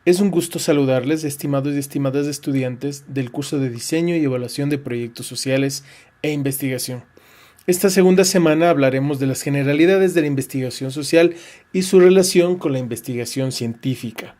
Es un gusto saludarles, estimados y estimadas estudiantes del curso de Diseño y Evaluación de Proyectos Sociales e Investigación. Esta segunda semana hablaremos de las generalidades de la investigación social y su relación con la investigación científica.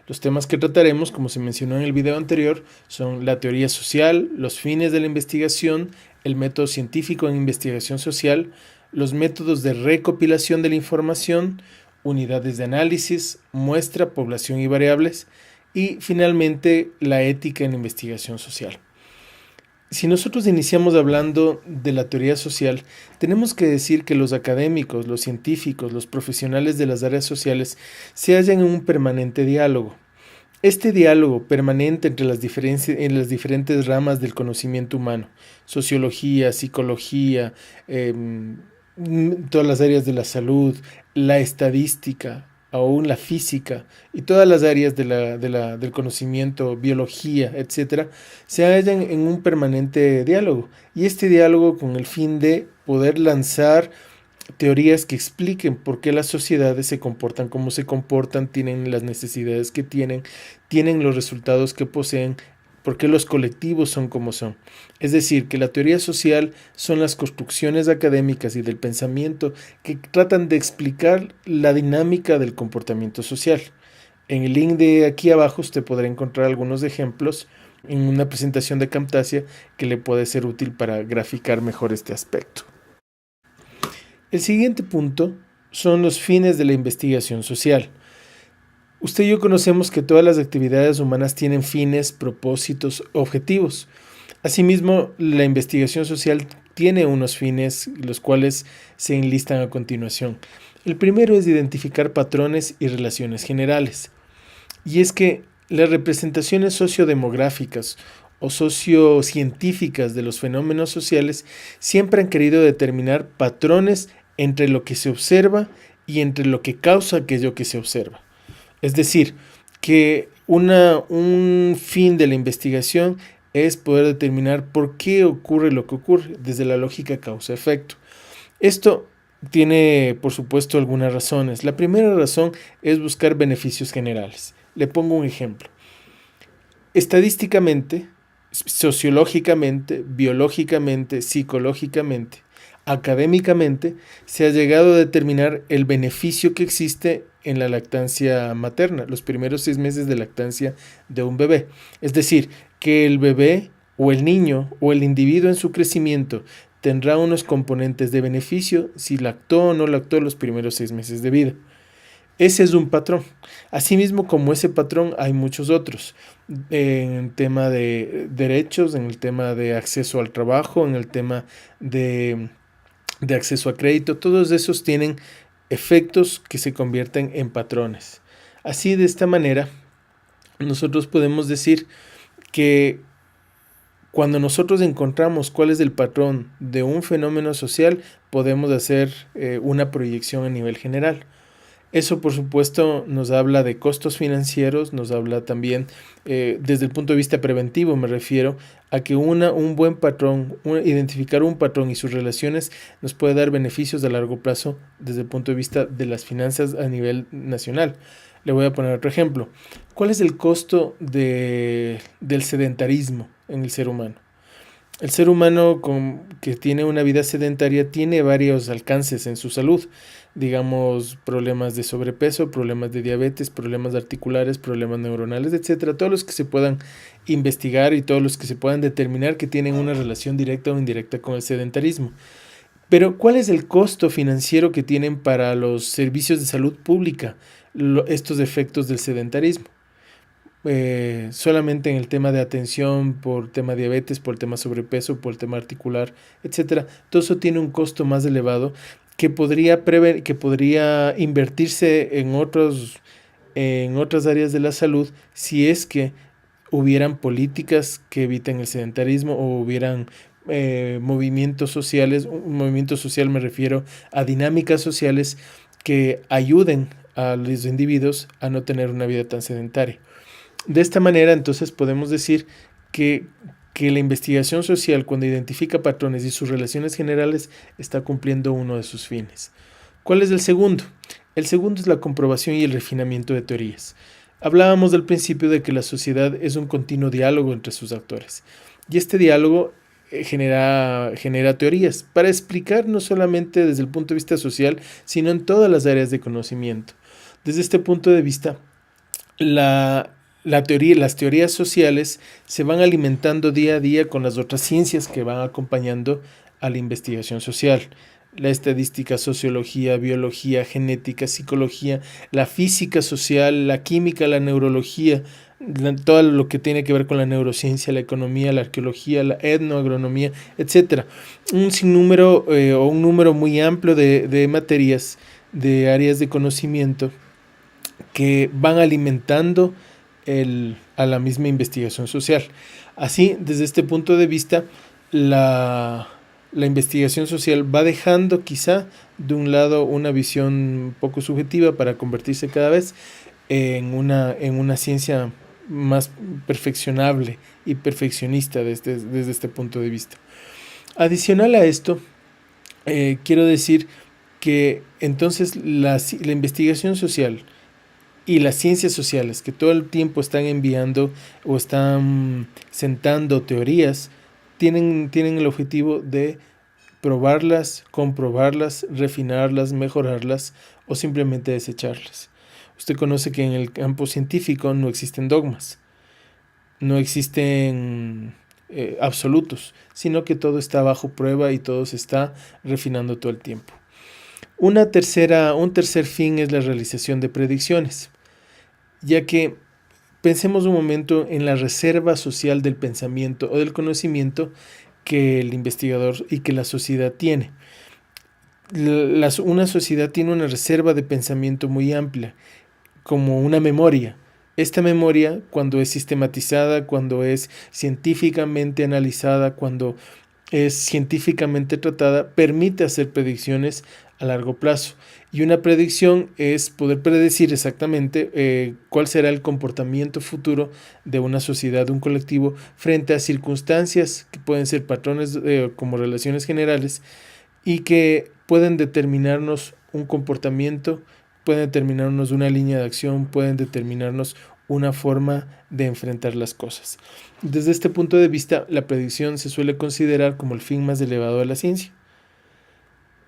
Los temas que trataremos, como se mencionó en el video anterior, son la teoría social, los fines de la investigación, el método científico en investigación social, los métodos de recopilación de la información, unidades de análisis, muestra, población y variables, y finalmente la ética en la investigación social. Si nosotros iniciamos hablando de la teoría social, tenemos que decir que los académicos, los científicos, los profesionales de las áreas sociales se hallan en un permanente diálogo. Este diálogo permanente entre las diferentes ramas del conocimiento humano, sociología, psicología, todas las áreas de la salud, la estadística, aún la física y todas las áreas del conocimiento, biología, etcétera, se hallan en un permanente diálogo. Y este diálogo con el fin de poder lanzar teorías que expliquen por qué las sociedades se comportan como se comportan, tienen las necesidades que tienen los resultados que poseen, por qué los colectivos son como son. Es decir, que la teoría social son las construcciones académicas y del pensamiento que tratan de explicar la dinámica del comportamiento social. En el link de aquí abajo usted podrá encontrar algunos ejemplos en una presentación de Camtasia que le puede ser útil para graficar mejor este aspecto. El siguiente punto son los fines de la investigación social. Usted y yo conocemos que todas las actividades humanas tienen fines, propósitos, objetivos. Asimismo, la investigación social tiene unos fines, los cuales se enlistan a continuación. El primero es identificar patrones y relaciones generales. Y es que las representaciones sociodemográficas o sociocientíficas de los fenómenos sociales siempre han querido determinar patrones entre lo que se observa y entre lo que causa aquello que se observa. Es decir, que un fin de la investigación es poder determinar por qué ocurre lo que ocurre desde la lógica causa-efecto. Esto tiene, por supuesto, algunas razones. La primera razón es buscar beneficios generales. Le pongo un ejemplo. Estadísticamente, sociológicamente, biológicamente, psicológicamente, académicamente, se ha llegado a determinar el beneficio que existe en la lactancia materna, los primeros 6 meses de lactancia de un bebé. Es decir, que el bebé o el niño o el individuo en su crecimiento tendrá unos componentes de beneficio si lactó o no lactó los primeros 6 meses de vida. Ese es un patrón. Asimismo, como ese patrón, hay muchos otros. En el tema de derechos, en el tema de acceso al trabajo, en el tema de acceso a crédito, todos esos tienen efectos que se convierten en patrones. Así, de esta manera, nosotros podemos decir que cuando nosotros encontramos cuál es el patrón de un fenómeno social, podemos hacer una proyección a nivel general. Eso, por supuesto, nos habla de costos financieros, nos habla también, desde el punto de vista preventivo, me refiero a que un buen patrón, identificar un patrón y sus relaciones nos puede dar beneficios a largo plazo desde el punto de vista de las finanzas a nivel nacional. Le voy a poner otro ejemplo. ¿Cuál es el costo del sedentarismo en el ser humano? El ser humano que tiene una vida sedentaria tiene varios alcances en su salud, digamos problemas de sobrepeso, problemas de diabetes, problemas articulares, problemas neuronales, etcétera, todos los que se puedan investigar y todos los que se puedan determinar que tienen una relación directa o indirecta con el sedentarismo. Pero, ¿cuál es el costo financiero que tienen para los servicios de salud pública estos efectos del sedentarismo? Solamente en el tema de atención por tema diabetes, por tema sobrepeso, por el tema articular, etcétera. Todo eso tiene un costo más elevado que podría invertirse en otras áreas de la salud si es que hubieran políticas que eviten el sedentarismo o hubieran movimientos sociales. Un movimiento social me refiero a dinámicas sociales que ayuden a los individuos a no tener una vida tan sedentaria. De esta manera, entonces, podemos decir que la investigación social, cuando identifica patrones y sus relaciones generales, está cumpliendo uno de sus fines. ¿Cuál es el segundo? El segundo es la comprobación y el refinamiento de teorías. Hablábamos del principio de que la sociedad es un continuo diálogo entre sus actores. Y este diálogo genera teorías para explicar no solamente desde el punto de vista social, sino en todas las áreas de conocimiento. Desde este punto de vista, las teorías sociales se van alimentando día a día con las otras ciencias que van acompañando a la investigación social. La estadística, sociología, biología, genética, psicología, la física social, la química, la neurología, todo lo que tiene que ver con la neurociencia, la economía, la arqueología, la etnoagronomía, etcétera. Un sinnúmero o un número muy amplio de materias, de áreas de conocimiento que van alimentando a la misma investigación social. Así, desde este punto de vista, la investigación social va dejando quizá de un lado una visión poco subjetiva para convertirse cada vez en una ciencia más perfeccionable y perfeccionista desde este punto de vista. Adicional a esto, quiero decir que entonces la investigación social y las ciencias sociales que todo el tiempo están enviando o están sentando teorías, tienen el objetivo de probarlas, comprobarlas, refinarlas, mejorarlas o simplemente desecharlas. Usted conoce que en el campo científico no existen dogmas, no existen absolutos, sino que todo está bajo prueba y todo se está refinando todo el tiempo. Un tercer fin es la realización de predicciones, ya que pensemos un momento en la reserva social del pensamiento o del conocimiento que el investigador y que la sociedad tiene. Una sociedad tiene una reserva de pensamiento muy amplia, como una memoria. Esta memoria, cuando es sistematizada, cuando es científicamente analizada, cuando es científicamente tratada, permite hacer predicciones a largo plazo. Y una predicción es poder predecir exactamente cuál será el comportamiento futuro de una sociedad, de un colectivo, frente a circunstancias que pueden ser patrones como relaciones generales y que pueden determinarnos un comportamiento, pueden determinarnos una línea de acción, pueden determinarnos una forma de enfrentar las cosas. Desde este punto de vista, la predicción se suele considerar como el fin más elevado de la ciencia.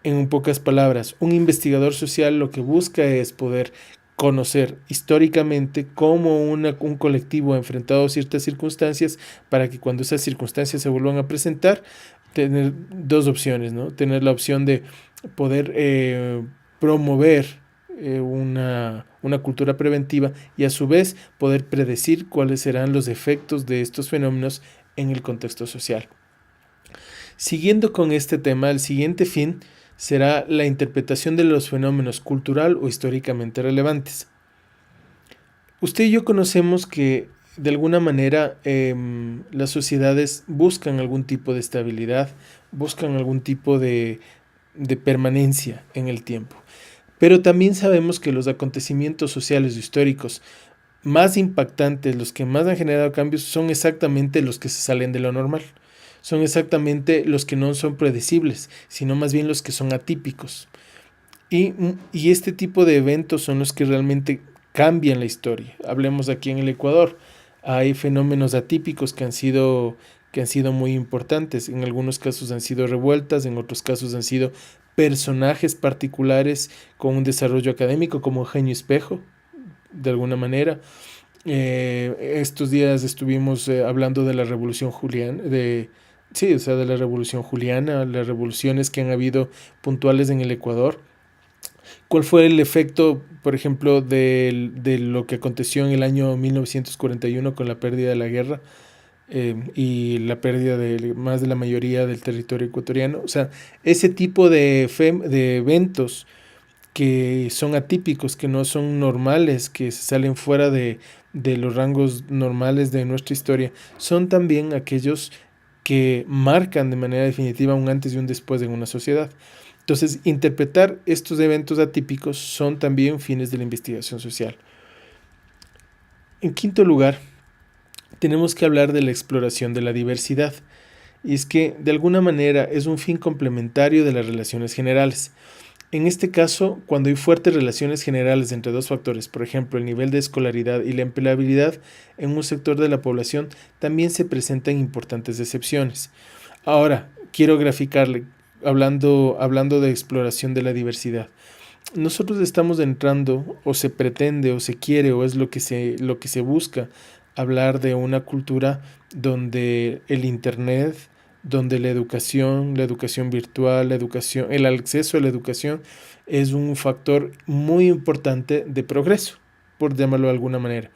En pocas palabras, un investigador social lo que busca es poder conocer históricamente cómo un colectivo ha enfrentado ciertas circunstancias para que cuando esas circunstancias se vuelvan a presentar, tener dos opciones, ¿no? Tener la opción de poder promover una cultura preventiva y a su vez poder predecir cuáles serán los efectos de estos fenómenos en el contexto social. Siguiendo con este tema, el siguiente fin será la interpretación de los fenómenos cultural o históricamente relevantes. Usted y yo conocemos que de alguna manera las sociedades buscan algún tipo de estabilidad, buscan algún tipo de permanencia en el tiempo. Pero también sabemos que los acontecimientos sociales o históricos más impactantes, los que más han generado cambios, son exactamente los que se salen de lo normal. Son exactamente los que no son predecibles, sino más bien los que son atípicos. Y este tipo de eventos son los que realmente cambian la historia. Hablemos aquí en el Ecuador. Hay fenómenos atípicos que han sido muy importantes. En algunos casos han sido revueltas, en otros casos han sido personajes particulares con un desarrollo académico como Eugenio Espejo, de alguna manera. Estos días estuvimos hablando de la Revolución Juliana, de la Revolución Juliana, las revoluciones que han habido puntuales en el Ecuador. ¿Cuál fue el efecto, por ejemplo, de lo que aconteció en el año 1941 con la pérdida de la guerra y la pérdida de más de la mayoría del territorio ecuatoriano? O sea, ese tipo de eventos que son atípicos, que no son normales, que se salen fuera de los rangos normales de nuestra historia, son también aquellos que marcan de manera definitiva un antes y un después en una sociedad. Entonces, interpretar estos eventos atípicos son también fines de la investigación social. En quinto lugar, tenemos que hablar de la exploración de la diversidad. Y es que, de alguna manera, es un fin complementario de las relaciones generales. En este caso, cuando hay fuertes relaciones generales entre dos factores, por ejemplo, el nivel de escolaridad y la empleabilidad en un sector de la población, también se presentan importantes excepciones. Ahora, quiero graficarle, hablando de exploración de la diversidad. Nosotros estamos entrando, o se pretende, o se quiere, o es lo que se busca, hablar de una cultura donde el Internet, donde la educación virtual, el acceso a la educación es un factor muy importante de progreso, por llamarlo de alguna manera.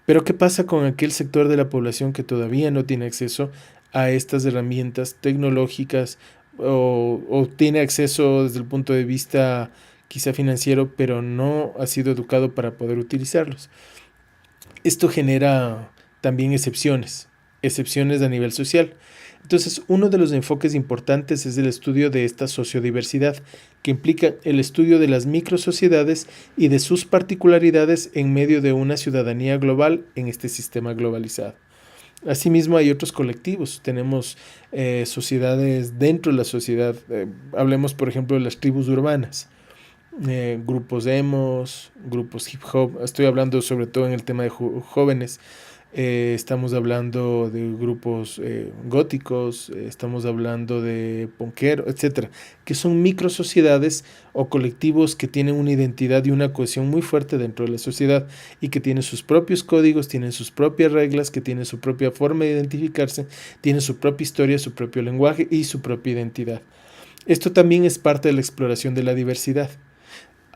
Pero ¿qué pasa con aquel sector de la población que todavía no tiene acceso a estas herramientas tecnológicas o tiene acceso desde el punto de vista quizá financiero, pero no ha sido educado para poder utilizarlos? Esto genera también excepciones a nivel social. Entonces, uno de los enfoques importantes es el estudio de esta sociodiversidad, que implica el estudio de las microsociedades y de sus particularidades en medio de una ciudadanía global en este sistema globalizado. Asimismo, hay otros colectivos. Tenemos sociedades dentro de la sociedad. Hablemos, por ejemplo, de las tribus urbanas, grupos emos, grupos hip hop. Estoy hablando sobre todo en el tema de jóvenes. Estamos hablando de grupos góticos, estamos hablando de punkero, etcétera, que son micro sociedades o colectivos que tienen una identidad y una cohesión muy fuerte dentro de la sociedad y que tienen sus propios códigos, tienen sus propias reglas, que tienen su propia forma de identificarse, tienen su propia historia, su propio lenguaje y su propia identidad. Esto también es parte de la exploración de la diversidad.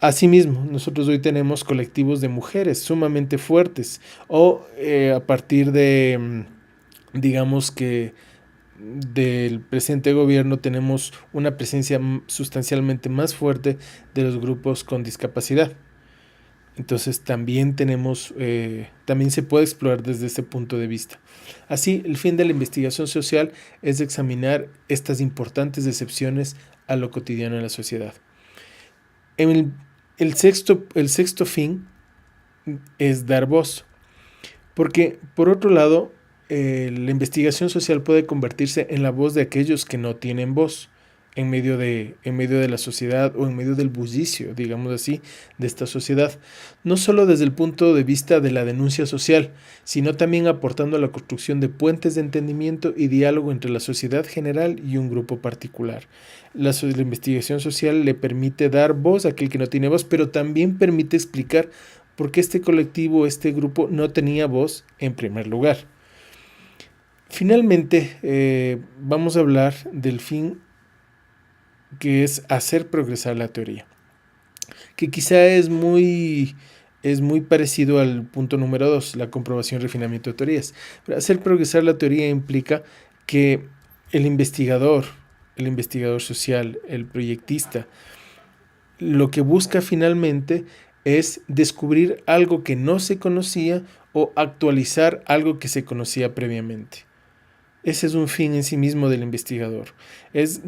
Asimismo, nosotros hoy tenemos colectivos de mujeres sumamente fuertes o a partir de, digamos que del presente gobierno tenemos una presencia sustancialmente más fuerte de los grupos con discapacidad. Entonces también se puede explorar desde ese punto de vista. Así, el fin de la investigación social es examinar estas importantes excepciones a lo cotidiano en la sociedad. El sexto fin es dar voz, porque por otro lado, la investigación social puede convertirse en la voz de aquellos que no tienen voz en medio de la sociedad o en medio del bullicio, digamos así, de esta sociedad. No solo desde el punto de vista de la denuncia social, sino también aportando a la construcción de puentes de entendimiento y diálogo entre la sociedad general y un grupo particular. La investigación social le permite dar voz a aquel que no tiene voz, pero también permite explicar por qué este colectivo, este grupo no tenía voz en primer lugar. Finalmente, vamos a hablar del fin, que es hacer progresar la teoría, que quizá es muy parecido al punto número 2, la comprobación y refinamiento de teorías. Pero hacer progresar la teoría implica que el investigador social, el proyectista, lo que busca finalmente es descubrir algo que no se conocía o actualizar algo que se conocía previamente. Ese es un fin en sí mismo del investigador. Es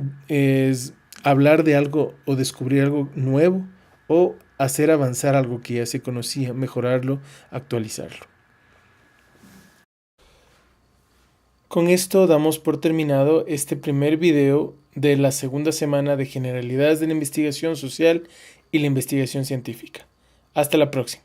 hablar de algo o descubrir algo nuevo o hacer avanzar algo que ya se conocía, mejorarlo, actualizarlo. Con esto damos por terminado este primer video de la segunda semana de Generalidades de la Investigación Social y la Investigación Científica. Hasta la próxima.